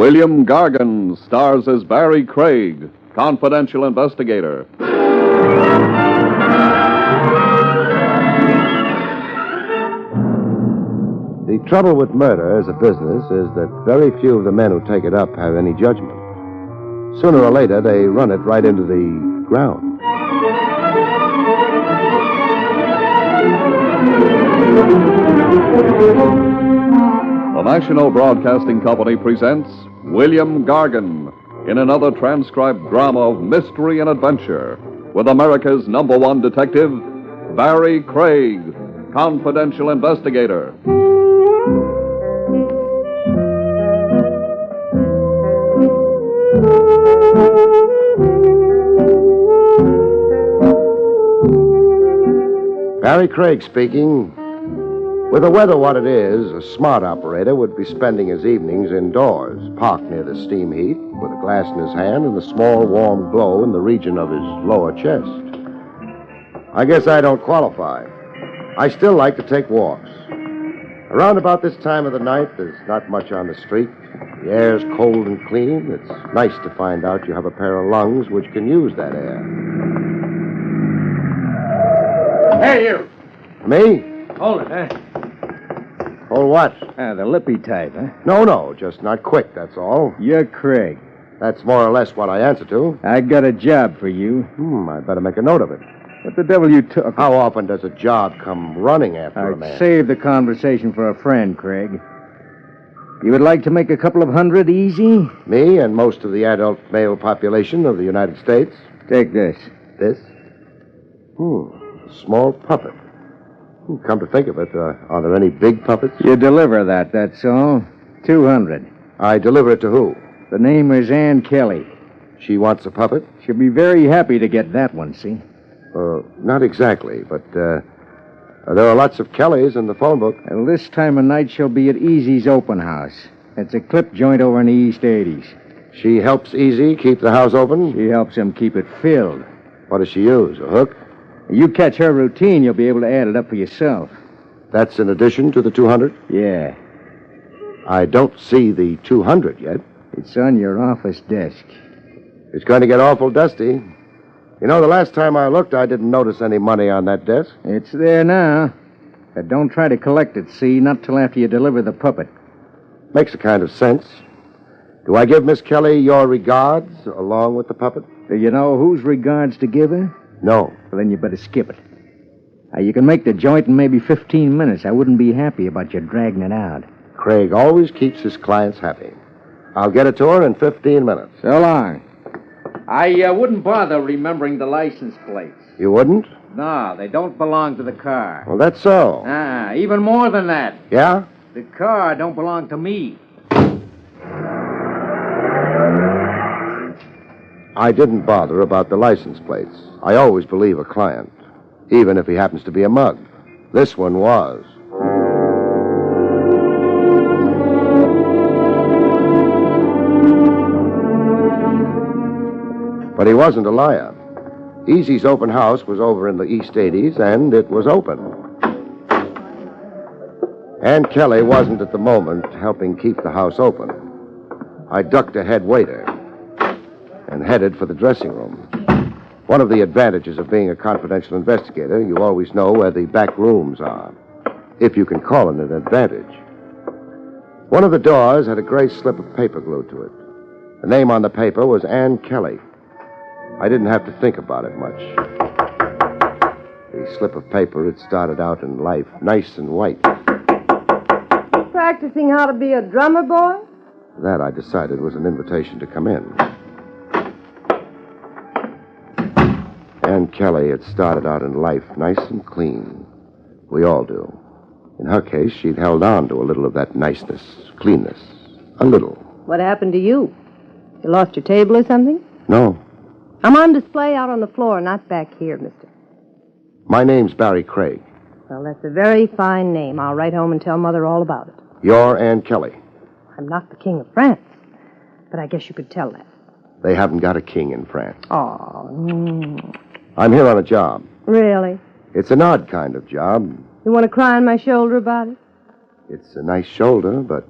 William Gargan stars as Barrie Craig, confidential investigator. The trouble with murder as a business is that very few of the men who take it up have any judgment. Sooner or later, they run it right into the ground. The National Broadcasting Company presents William Gargan in another transcribed drama of mystery and adventure with America's #1 detective, Barrie Craig, confidential investigator. Barrie Craig speaking. With the weather what it is, a smart operator would be spending his evenings indoors, parked near the steam heat, with a glass in his hand and a small warm glow in the region of his lower chest. I guess I don't qualify. I still like to take walks. Around about this time of the night, there's not much on the street. The air's cold and clean. It's nice to find out you have a pair of lungs which can use that air. Hey, you! Me? Hold it, huh? Oh, what? The lippy type, huh? No, just not quick, that's all. You're Craig. That's more or less what I answer to. I got a job for you. I better make a note of it. What the devil you took? How often does a job come running after a man? I'd save the conversation for a friend, Craig. You would like to make a couple of hundred easy? Me and most of the adult male population of the United States. Take this. This? A small puppet. Come to think of it, are there any big puppets? You deliver that, that's all. 200. I deliver it to who? The name is Ann Kelley. She wants a puppet? She'll be very happy to get that one, see? Not exactly, but there are lots of Kellys in the phone book. Well, this time of night she'll be at Easy's open house. It's a clip joint over in the East 80s. She helps Easy keep the house open? She helps him keep it filled. What does she use, a hook? You catch her routine, you'll be able to add it up for yourself. That's in addition to the 200? Yeah. I don't see the 200 yet. It's on your office desk. It's going to get awful dusty. You know, the last time I looked, I didn't notice any money on that desk. It's there now. But don't try to collect it, see? Not till after you deliver the puppet. Makes a kind of sense. Do I give Miss Kelley your regards along with the puppet? Do you know whose regards to give her? No. Well, then you better skip it. You can make the joint in maybe 15 minutes. I wouldn't be happy about you dragging it out. Craig always keeps his clients happy. I'll get it to her in 15 minutes. So long. I wouldn't bother remembering the license plates. You wouldn't? No, they don't belong to the car. Well, that's so. Even more than that. Yeah? The car don't belong to me. I didn't bother about the license plates. I always believe a client, even if he happens to be a mug. This one was. But he wasn't a liar. Easy's open house was over in the East 80s, and it was open. Ann Kelley wasn't at the moment helping keep the house open. I ducked a head waiter and headed for the dressing room. One of the advantages of being a confidential investigator, you always know where the back rooms are, if you can call it an advantage. One of the doors had a gray slip of paper glued to it. The name on the paper was Ann Kelley. I didn't have to think about it much. The slip of paper had started out in life nice and white. Practicing how to be a drummer, boy? That, I decided, was an invitation to come in. Ann Kelley had started out in life nice and clean. We all do. In her case, she'd held on to a little of that niceness, cleanness. A little. What happened to you? You lost your table or something? No. I'm on display out on the floor, not back here, mister. My name's Barrie Craig. Well, that's a very fine name. I'll write home and tell Mother all about it. You're Ann Kelley. I'm not the King of France, but I guess you could tell that. They haven't got a king in France. Oh, I'm here on a job. Really? It's an odd kind of job. You want to cry on my shoulder about it? It's a nice shoulder, but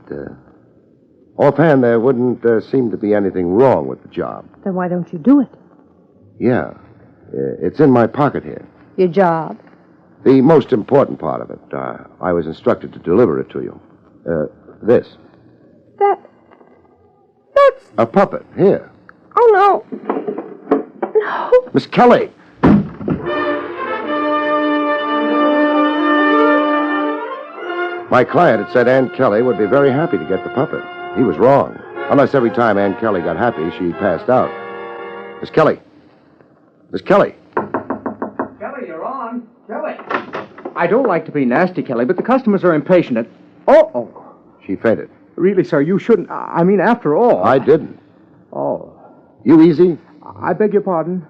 Offhand, there wouldn't seem to be anything wrong with the job. Then why don't you do it? Yeah. It's in my pocket here. Your job? The most important part of it. I was instructed to deliver it to you. This. That's... A puppet. Here. Oh, no. No. Miss Kelley! My client had said Ann Kelley would be very happy to get the puppet. He was wrong. Unless every time Ann Kelley got happy, she passed out. Miss Kelley. Miss Kelley. Kelly, you're on. Kelly. I don't like to be nasty, Kelly, but the customers are impatient. And... Oh. She fainted. Really, sir, you shouldn't. I mean, after all. I didn't. Oh. You easy? I beg your pardon.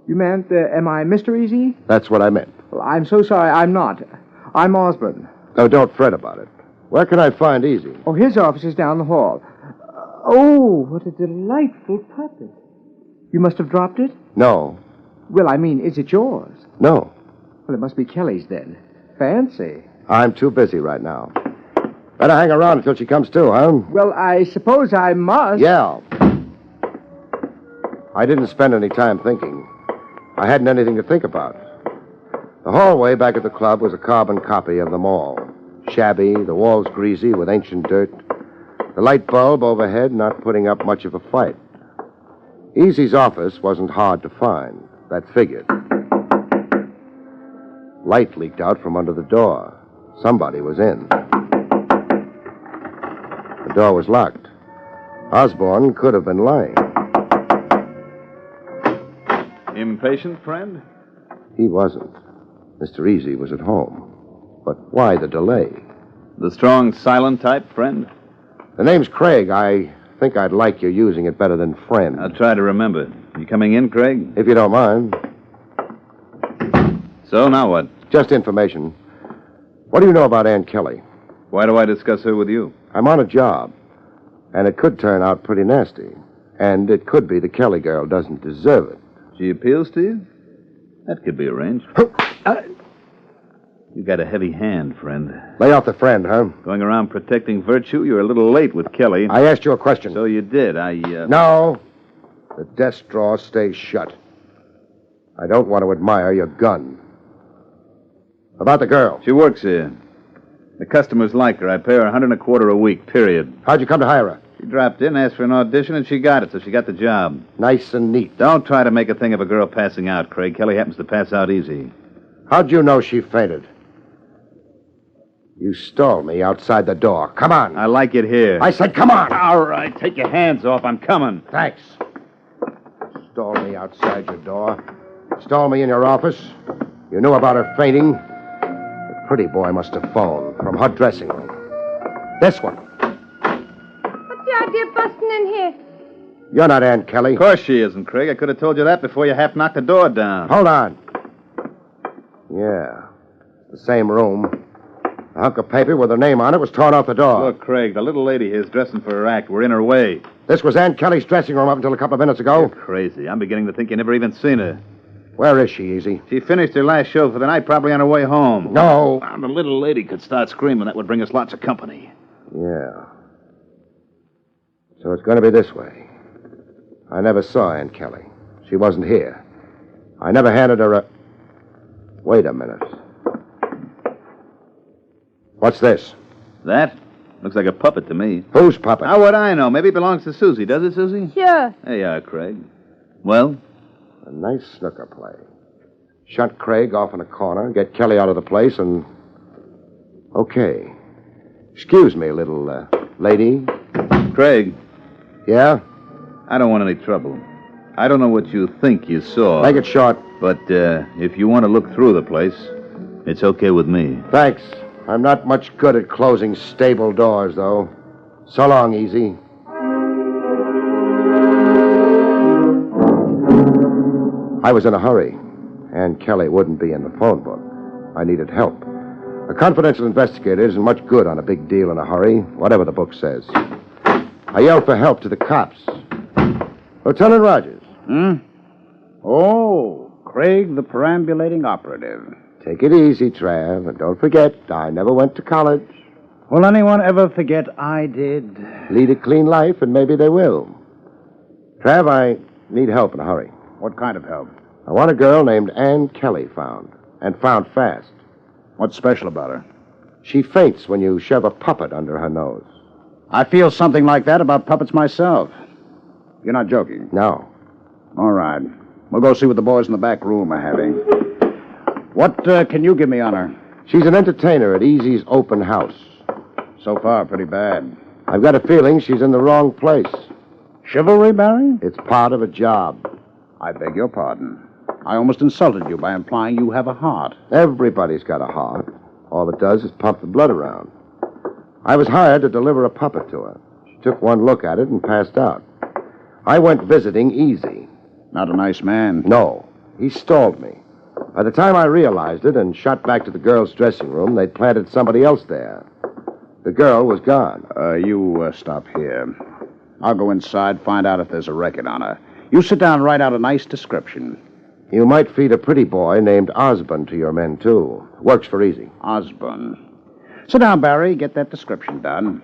You meant, am I Mr. Easy? That's what I meant. Well, I'm so sorry, I'm not. I'm Osborne. Oh, don't fret about it. Where can I find Easy? Oh, his office is down the hall. Oh, what a delightful puppet. You must have dropped it? No. Well, I mean, is it yours? No. Well, it must be Kelly's then. Fancy. I'm too busy right now. Better hang around until she comes to, huh? Well, I suppose I must. Yeah. I didn't spend any time thinking. I hadn't anything to think about. The hallway back at the club was a carbon copy of the mall. Shabby, the walls greasy with ancient dirt. The light bulb overhead not putting up much of a fight. Easy's office wasn't hard to find. That figured. Light leaked out from under the door. Somebody was in. The door was locked. Osborne could have been lying. Impatient, friend? He wasn't. Mr. Easy was at home. But why the delay? The strong, silent type, friend? The name's Craig. I think I'd like you using it better than friend. I'll try to remember. You coming in, Craig? If you don't mind. So, now what? Just information. What do you know about Ann Kelley? Why do I discuss her with you? I'm on a job. And it could turn out pretty nasty. And it could be the Kelley girl doesn't deserve it. She appeals to you? That could be arranged. You got a heavy hand, friend. Lay off the friend, huh? Going around protecting virtue, you're a little late with Kelley. I asked you a question. So you did. No. The desk drawer stays shut. I don't want to admire your gun. About the girl. She works here. The customers like her. I pay her $125 a week, period. How'd you come to hire her? She dropped in, asked for an audition, and she got it, so she got the job. Nice and neat. Don't try to make a thing of a girl passing out, Craig. Kelley happens to pass out easy. How'd you know she fainted? You stalled me outside the door. Come on. I like it here. I said come on. All right, take your hands off. I'm coming. Thanks. Stall me outside your door. Stall me in your office. You knew about her fainting. The pretty boy must have phoned from her dressing room. This one. What's the idea of busting in here? You're not Ann Kelley. Of course she isn't, Craig. I could have told you that before you half knocked the door down. Hold on. Yeah. The same room. A hunk of paper with her name on it was torn off the door. Look, Craig, the little lady here's dressing for her act. We're in her way. This was Ann Kelley's dressing room up until a couple of minutes ago. You're crazy. I'm beginning to think you never even seen her. Where is she, Easy? She finished her last show for the night, probably on her way home. No. Now, the little lady could start screaming. That would bring us lots of company. Yeah. So it's going to be this way. I never saw Ann Kelley. She wasn't here. I never handed her a... Wait a minute. What's this? That? Looks like a puppet to me. Whose puppet? How would I know? Maybe it belongs to Susie. Does it, Susie? Sure. There you are, Craig. Well? A nice snooker play. Shut Craig off in a corner, get Kelley out of the place, and... Okay. Excuse me, little lady. Craig, Yeah? I don't want any trouble. I don't know what you think you saw. Make it short. But if you want to look through the place, it's okay with me. Thanks. I'm not much good at closing stable doors, though. So long, Easy. I was in a hurry. Ann Kelley wouldn't be in the phone book. I needed help. A confidential investigator isn't much good on a big deal in a hurry, whatever the book says. I yelled for help to the cops. Lieutenant Rogers. Oh, Craig, the perambulating operative. Take it easy, Trav, and don't forget, I never went to college. Will anyone ever forget I did? Lead a clean life, and maybe they will. Trav, I need help in a hurry. What kind of help? I want a girl named Ann Kelley found, and found fast. What's special about her? She faints when you shove a puppet under her nose. I feel something like that about puppets myself. You're not joking? No. All right. We'll go see what the boys in the back room are having. What can you give me on her? She's an entertainer at Easy's open house. So far, pretty bad. I've got a feeling she's in the wrong place. Chivalry, Barrie? It's part of a job. I beg your pardon. I almost insulted you by implying you have a heart. Everybody's got a heart. All it does is pump the blood around. I was hired to deliver a puppet to her. She took one look at it and passed out. I went visiting Easy. Not a nice man. No, he stalled me. By the time I realized it and shot back to the girls' dressing room, they'd planted somebody else there. The girl was gone. You stop here. I'll go inside, find out if there's a record on her. You sit down and write out a nice description. You might feed a pretty boy named Osborne to your men, too. Works for Easy. Osborne. Sit down, Barrie. Get that description done.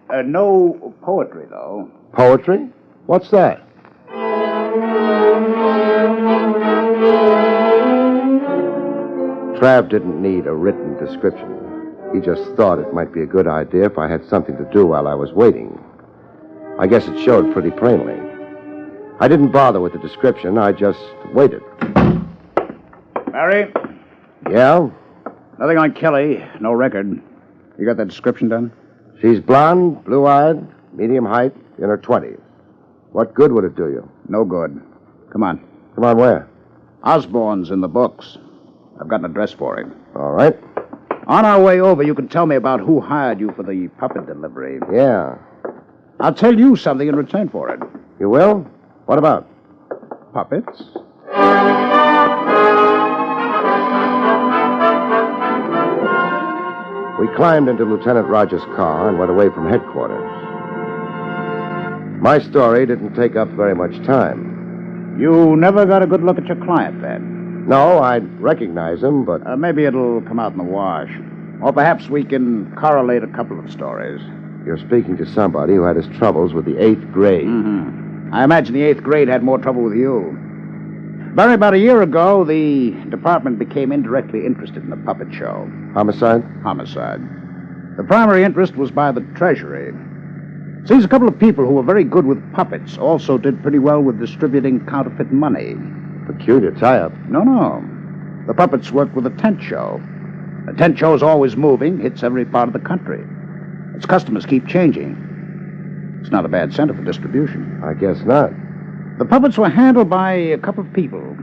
No poetry, though. Poetry? What's that? Trav didn't need a written description. He just thought it might be a good idea if I had something to do while I was waiting. I guess it showed pretty plainly. I didn't bother with the description. I just waited. Barrie? Yeah? Nothing on Kelley. No record. You got that description done? She's blonde, blue-eyed, medium height, in her 20s. What good would it do you? No good. Come on. Come on, where? Osborne's in the books. I've got an address for him. All right. On our way over, you can tell me about who hired you for the puppet delivery. Yeah. I'll tell you something in return for it. You will? What about? Puppets? We climbed into Lieutenant Rogers' car and went away from headquarters. My story didn't take up very much time. You never got a good look at your client, then? No, I'd recognize him, but... Maybe it'll come out in the wash. Or perhaps we can correlate a couple of stories. You're speaking to somebody who had his troubles with the 8th grade. Mm-hmm. I imagine the 8th grade had more trouble with you. Barrie, about a year ago, the department became indirectly interested in the puppet show. Homicide? Homicide. The primary interest was by the Treasury. Seems a couple of people who were very good with puppets also did pretty well with distributing counterfeit money. Peculiar tie-up. No. The puppets worked with a tent show. A tent show is always moving, hits every part of the country. Its customers keep changing. It's not a bad center for distribution. I guess not. The puppets were handled by a couple of people.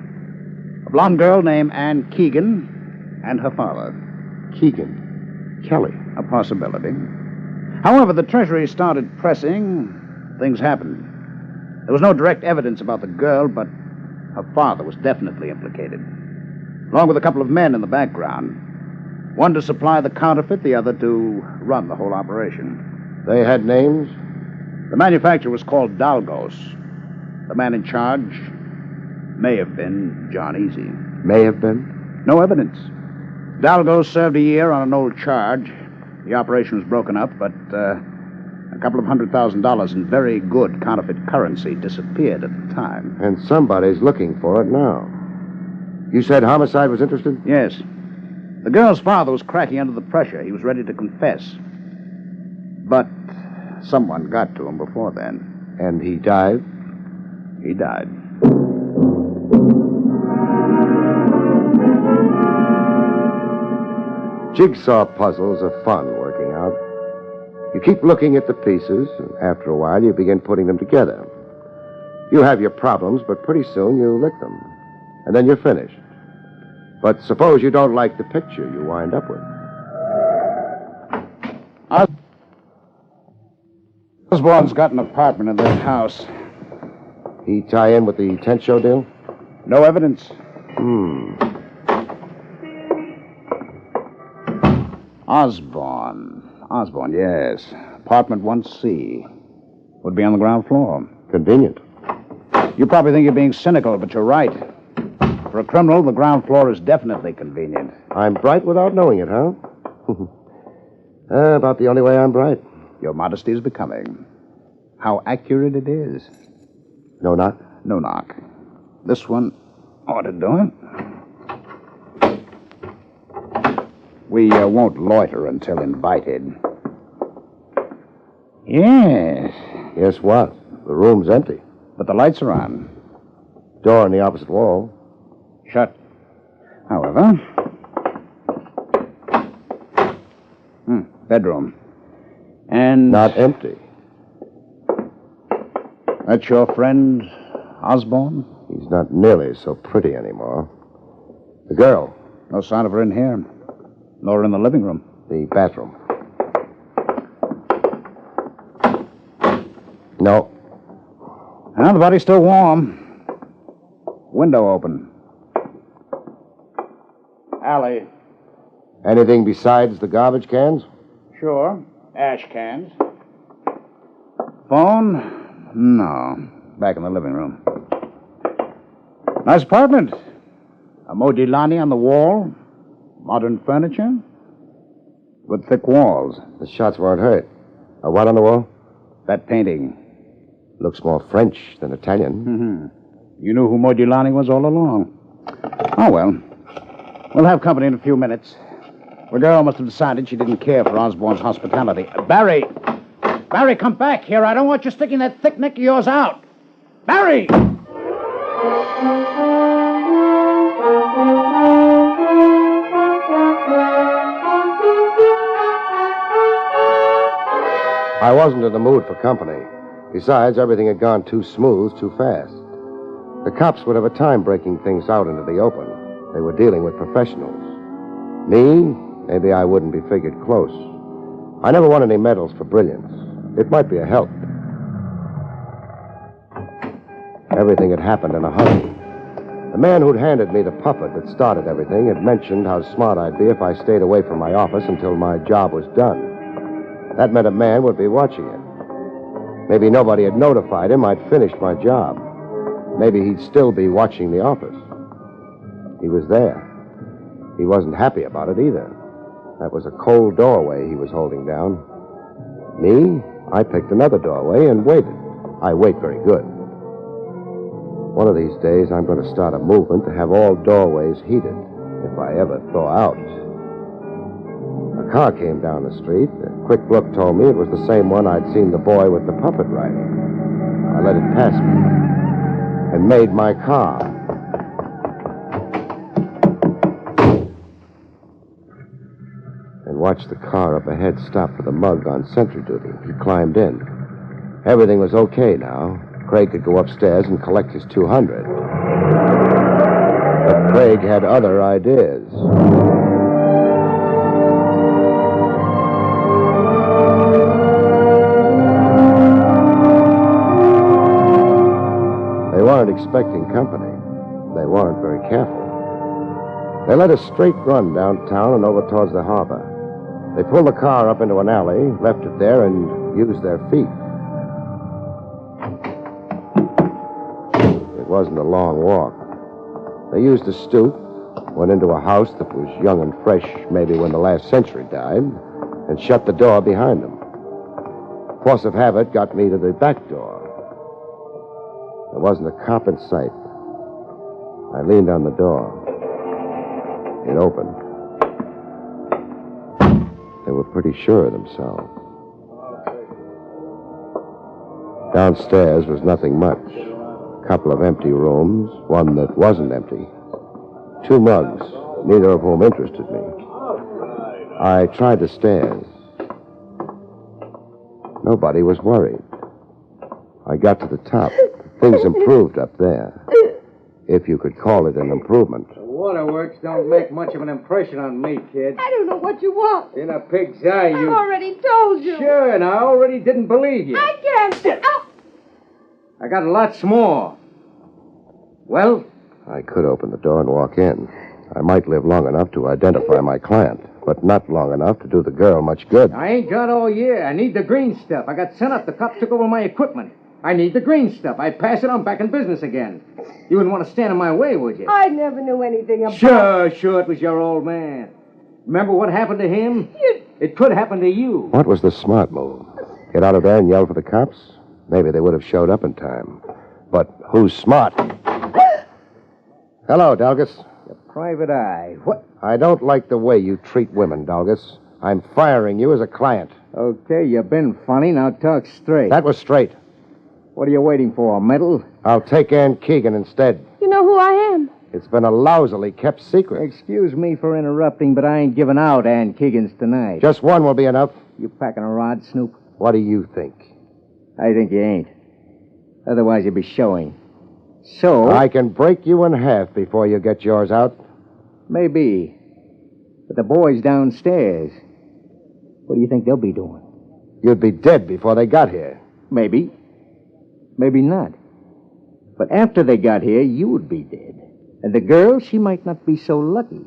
A blonde girl named Ann Keegan and her father. Keegan. Kelley. A possibility. However, the Treasury started pressing. Things happened. There was no direct evidence about the girl, but her father was definitely implicated. Along with a couple of men in the background. One to supply the counterfeit, the other to run the whole operation. They had names? The manufacturer was called Dalgos. The man in charge may have been John Easy. May have been? No evidence. Dalgos served a year on an old charge. The operation was broken up, but a couple of $100,000 in very good counterfeit currency disappeared at the time. And somebody's looking for it now. You said homicide was interested? Yes. The girl's father was cracking under the pressure. He was ready to confess. But someone got to him before then. And he died? He died. Jigsaw puzzles are fun working out. You keep looking at the pieces, and after a while you begin putting them together. You have your problems, but pretty soon you lick them. And then you're finished. But suppose you don't like the picture you wind up with. Osborne's got an apartment in this house. He tie in with the tent show deal? No evidence. Osborne, yes. Apartment 1C. Would be on the ground floor. Convenient. You probably think you're being cynical, but you're right. For a criminal, the ground floor is definitely convenient. I'm bright without knowing it, huh? About the only way I'm bright. Your modesty is becoming. How accurate it is. No knock? No knock. This one ought to do it. We won't loiter until invited. Yes. Yes, what? The room's empty. But the lights are on. Door on the opposite wall. Shut. However. Bedroom. And... Not empty. That's your friend, Osborne? He's not nearly so pretty anymore. The girl. No sign of her in here. Nor in the living room. The bathroom. No. Well, the body's still warm. Window open. Alley. Anything besides the garbage cans? Sure. Ash cans. Phone? No. Back in the living room. Nice apartment. A Modigliani on the wall. Modern furniture. With thick walls. The shots weren't hurt. A what on the wall? That painting. Looks more French than Italian. Mm-hmm. You knew who Modigliani was all along. Oh, well. We'll have company in a few minutes. The girl must have decided she didn't care for Osborne's hospitality. Barrie! Barrie, come back here. I don't want you sticking that thick neck of yours out. Barrie! I wasn't in the mood for company. Besides, everything had gone too smooth, too fast. The cops would have a time breaking things out into the open. They were dealing with professionals. Me, maybe I wouldn't be figured close. I never won any medals for brilliance. It might be a help. Everything had happened in a hurry. The man who'd handed me the puppet that started everything had mentioned how smart I'd be if I stayed away from my office until my job was done. That meant a man would be watching it. Maybe nobody had notified him I'd finished my job. Maybe he'd still be watching the office. He was there. He wasn't happy about it either. That was a cold doorway he was holding down. Me, I picked another doorway and waited. I wait very good. One of these days, I'm going to start a movement to have all doorways heated, if I ever thaw out. A car came down the street. A quick look told me it was the same one I'd seen the boy with the puppet riding. I let it pass me and made my car. And watched the car up ahead stop for the mug on sentry duty. He climbed in. Everything was okay now. Craig could go upstairs and collect his 200. But Craig had other ideas. They weren't expecting company. They weren't very careful. They let a straight run downtown and over towards the harbor. They pulled the car up into an alley, left it there, and used their feet. It wasn't a long walk. They used a stoop, went into a house that was young and fresh, maybe when the last century died, and shut the door behind them. Force of habit got me to the back door. There wasn't a cop in sight. I leaned on the door. It opened. They were pretty sure of themselves. Downstairs was nothing much. A couple of empty rooms, one that wasn't empty. 2 mugs, neither of whom interested me. I tried the stairs. Nobody was worried. I got to the top. Things improved up there. If you could call it an improvement. The waterworks don't make much of an impression on me, kid. I don't know what you want. In a pig's eye, I've you... already told you. Sure, and I already didn't believe you. I can't. Oh. I got lots more. Well? I could open the door and walk in. I might live long enough to identify my client, but not long enough to do the girl much good. I ain't got all year. I need the green stuff. I got sent up. The cops took over my equipment. I need the green stuff. I pass it on back in business again. You wouldn't want to stand in my way, would you? I never knew anything about... Sure, it was your old man. Remember what happened to him? You It could happen to you. What was the smart move? Get out of there and yell for the cops? Maybe they would have showed up in time. But who's smart? Hello, Dalgus. Private eye. What? I don't like the way you treat women, Dalgus. I'm firing you as a client. Okay, you've been funny. Now talk straight. That was straight. What are you waiting for, a medal? I'll take Ann Keegan instead. You know who I am? It's been a lousily kept secret. Excuse me for interrupting, but I ain't giving out Ann Keegan's tonight. Just one will be enough. You packing a rod, Snoop? What do you think? I think you ain't. Otherwise, you'd be showing. So... I can break you in half before you get yours out. Maybe. But the boys downstairs, what do you think they'll be doing? You'd be dead before they got here. Maybe. Maybe not. But after they got here, you would be dead. And the girl, she might not be so lucky.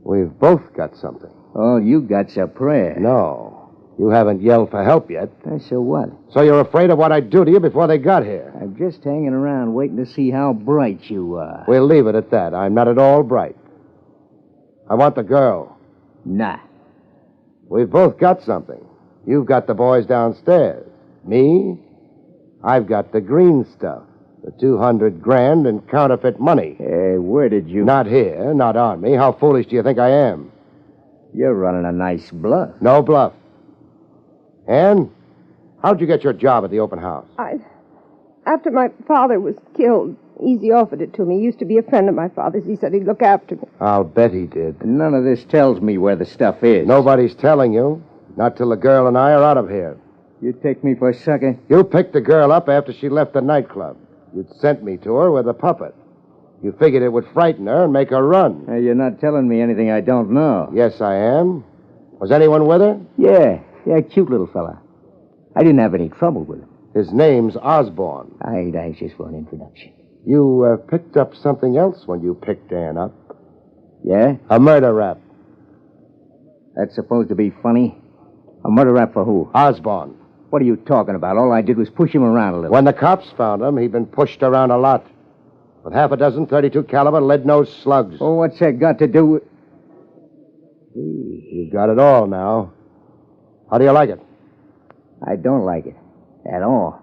We've both got something. All you got's a prayer. No. You haven't yelled for help yet. So what? So you're afraid of what I'd do to you before they got here. I'm just hanging around waiting to see how bright you are. We'll leave it at that. I'm not at all bright. I want the girl. Nah. We've both got something. You've got the boys downstairs. Me? I've got the green stuff. The 200 grand in counterfeit money. Hey, where did you... Not here, not on me. How foolish do you think I am? You're running a nice bluff. No bluff. Ann, how'd you get your job at the open house? After my father was killed, Easy offered it to me. He used to be a friend of my father's. He said he'd look after me. I'll bet he did. None of this tells me where the stuff is. Nobody's telling you. Not till the girl and I are out of here. You take me for a sucker? You picked the girl up after she left the nightclub. You'd sent me to her with a puppet. You figured it would frighten her and make her run. You're not telling me anything I don't know. Yes, I am. Was anyone with her? Yeah, cute little fella. I didn't have any trouble with him. His name's Osborne. I ain't anxious for an introduction. You picked up something else when you picked Ann up. Yeah? A murder rap. That's supposed to be funny? A murder rap for who? Osborne. What are you talking about? All I did was push him around a little. When the cops found him, he'd been pushed around a lot. With half a dozen .32 caliber lead-nosed slugs. Oh, what's that got to do with... You got it all now. How do you like it? I don't like it. At all.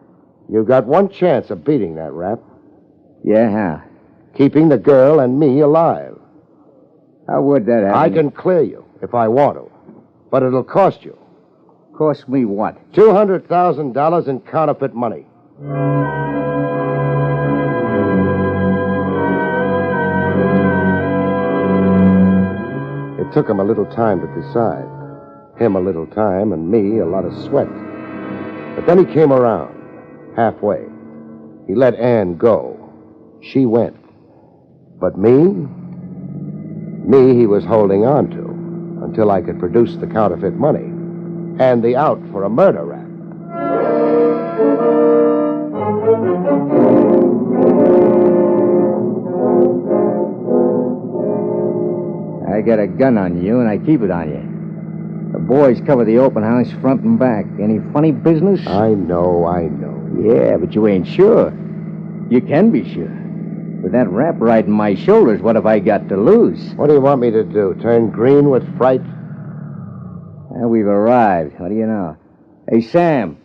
You've got one chance of beating that rap. Yeah, how? Keeping the girl and me alive. How would that happen? I can clear you if I want to. But it'll cost you. Cost me what? $200,000 in counterfeit money. It took him a little time to decide. Him a little time and me a lot of sweat. But then he came around, halfway. He let Ann go. She went. But me he was holding on to until I could produce the counterfeit money and the out for a murder rap. I got a gun on you, and I keep it on you. The boys cover the open house front and back. Any funny business? I know. Yeah, but you ain't sure. You can be sure. With that rap riding my shoulders, what have I got to lose? What do you want me to do? Turn green with fright? Well, we've arrived. What do you know? Hey, Sam,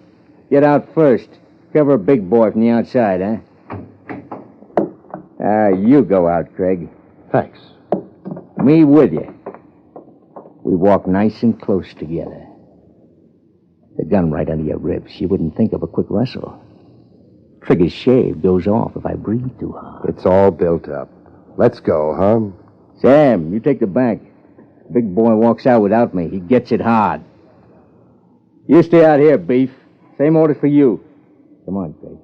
get out first. Cover a big boy from the outside, huh? You go out, Craig. Thanks. Me with you. We walk nice and close together. The gun right under your ribs. You wouldn't think of a quick wrestle. Trigger's shave goes off if I breathe too hard. It's all built up. Let's go, huh? Sam, you take the back. Big boy walks out without me. He gets it hard. You stay out here, Beef. Same orders for you. Come on, Craig.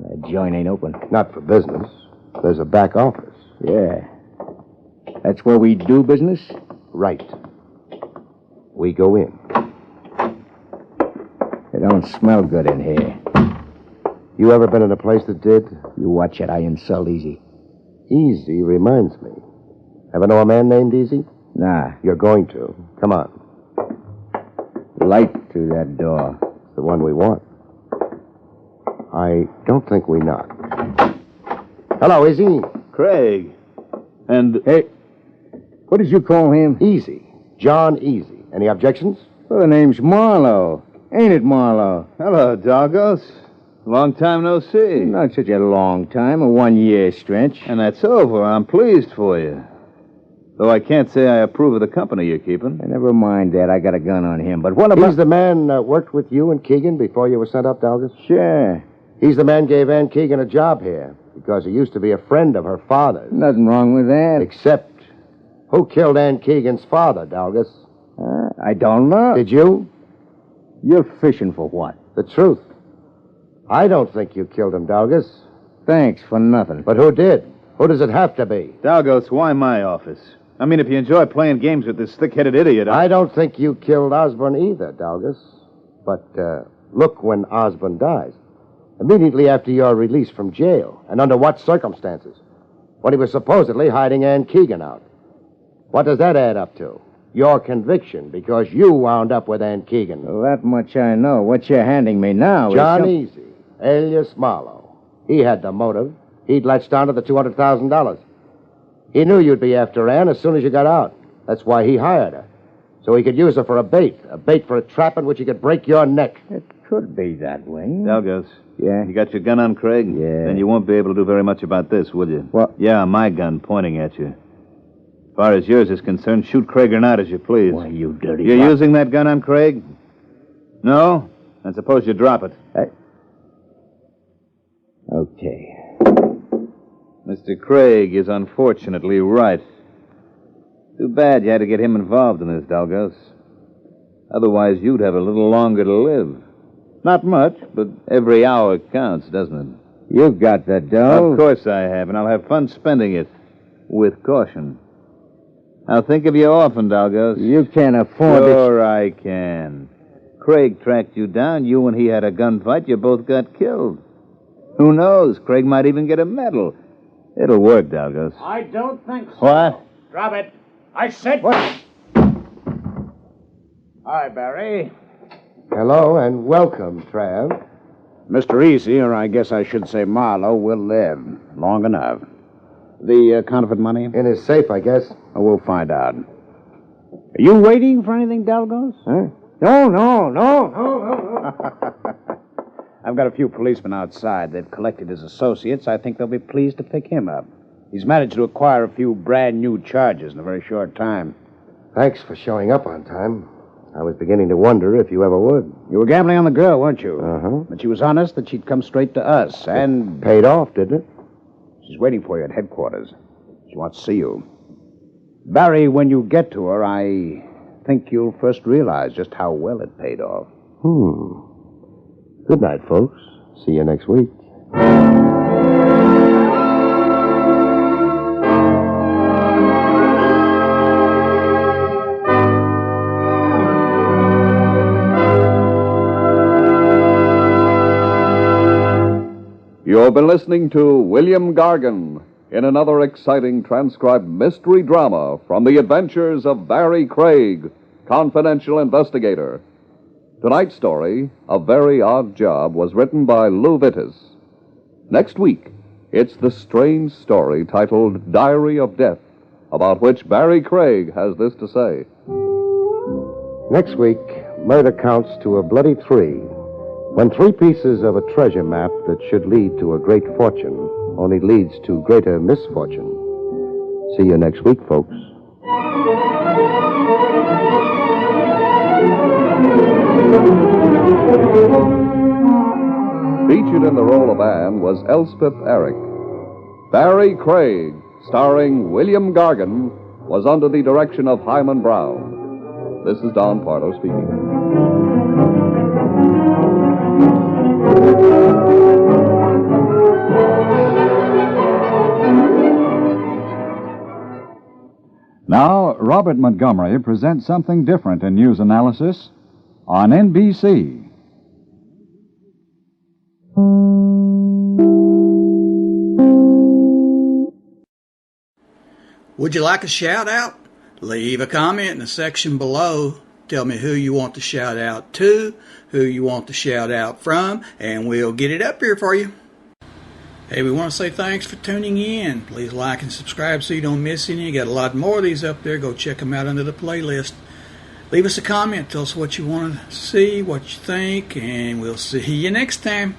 That joint ain't open. Not for business. There's a back office. Yeah. That's where we do business? Right. We go in. It don't smell good in here. You ever been in a place that did? You watch it. I insult Easy. Easy reminds me. Ever know a man named Easy? Nah. You're going to. Come on. Light through that door. It's the one we want. I don't think we knock. Hello, Easy. Craig. And... Hey. What did you call him? Easy. John Easy. Any objections? Well, the name's Marlowe. Ain't it, Marlowe? Hello, Doggos. Long time no see. Not such a long time, a 1-year stretch. And that's over. I'm pleased for you. Though I can't say I approve of the company you're keeping. Never mind that. I got a gun on him. But what about... He's the man that worked with you and Keegan before you were sent up, Dalgas? Sure. He's the man gave Ann Keegan a job here because he used to be a friend of her father's. Nothing wrong with that. Except, who killed Ann Keegan's father, Dalgas? I don't know. Did you? You're fishing for what? The truth. I don't think you killed him, Dalgas. Thanks for nothing. But who did? Who does it have to be? Doggos, why my office? I mean, if you enjoy playing games with this thick-headed idiot... I don't think you killed Osborne either, Dalgas. But look when Osborne dies. Immediately after your release from jail. And under what circumstances? When he was supposedly hiding Ann Keegan out. What does that add up to? Your conviction, because you wound up with Ann Keegan. Well, that much I know. What you're handing me now John Easy, alias Marlowe. He had the motive. He'd latched onto the $200,000. He knew you'd be after Ann as soon as you got out. That's why he hired her. So he could use her for a bait for a trap in which he could break your neck. It could be that way. Doggos. Yeah? You got your gun on Craig? Yeah. Then you won't be able to do very much about this, will you? What? Yeah, my gun pointing at you. As far as yours is concerned, shoot Craig or not as you please. Why, you dirty... You're using that gun on Craig? No? Then suppose you drop it. Okay. Mr. Craig is unfortunately right. Too bad you had to get him involved in this, Doggos. Otherwise, you'd have a little longer to live. Not much, but every hour counts, doesn't it? You've got the dough. Of course I have, and I'll have fun spending it. With caution. Now think of your orphan, Doggos. You can't afford it. Sure I can. Craig tracked you down. You and he had a gunfight. You both got killed. Who knows? Craig might even get a medal. It'll work, Doggos. I don't think so. What? Drop it. I said... What? Hi, Barrie. Hello and welcome, Trav. Mr. Easy, or I guess I should say Marlowe, will live long enough. The counterfeit money? In his safe, I guess. Oh, we'll find out. Are you waiting for anything, Dalgos? Huh? No. I've got a few policemen outside. They've collected his associates. I think they'll be pleased to pick him up. He's managed to acquire a few brand new charges in a very short time. Thanks for showing up on time. I was beginning to wonder if you ever would. You were gambling on the girl, weren't you? Uh-huh. But she was honest that she'd come straight to us, and... Paid off, didn't it? She's waiting for you at headquarters. She wants to see you. Barrie, when you get to her, I think you'll first realize just how well it paid off. Good night, folks. See you next week. You've been listening to William Gargan in another exciting transcribed mystery drama from the adventures of Barrie Craig, confidential investigator. Tonight's story, A Very Odd Job, was written by Lou Vittis. Next week, it's the strange story titled Diary of Death, about which Barrie Craig has this to say. Next week, murder counts to a bloody 3. When 3 pieces of a treasure map that should lead to a great fortune only leads to greater misfortune. See you next week, folks. Featured in the role of Anne was Elspeth Eric. Barrie Craig, starring William Gargan, was under the direction of Hyman Brown. This is Don Pardo speaking. Now, Robert Montgomery presents something different in news analysis on NBC. Would you like a shout out? Leave a comment in the section below. Tell me who you want to shout out to, who you want to shout out from, and we'll get it up here for you. Hey, we want to say thanks for tuning in. Please like and subscribe so you don't miss any. You got a lot more of these up there. Go check them out under the playlist. Leave us a comment. Tell us what you want to see, what you think, and we'll see you next time.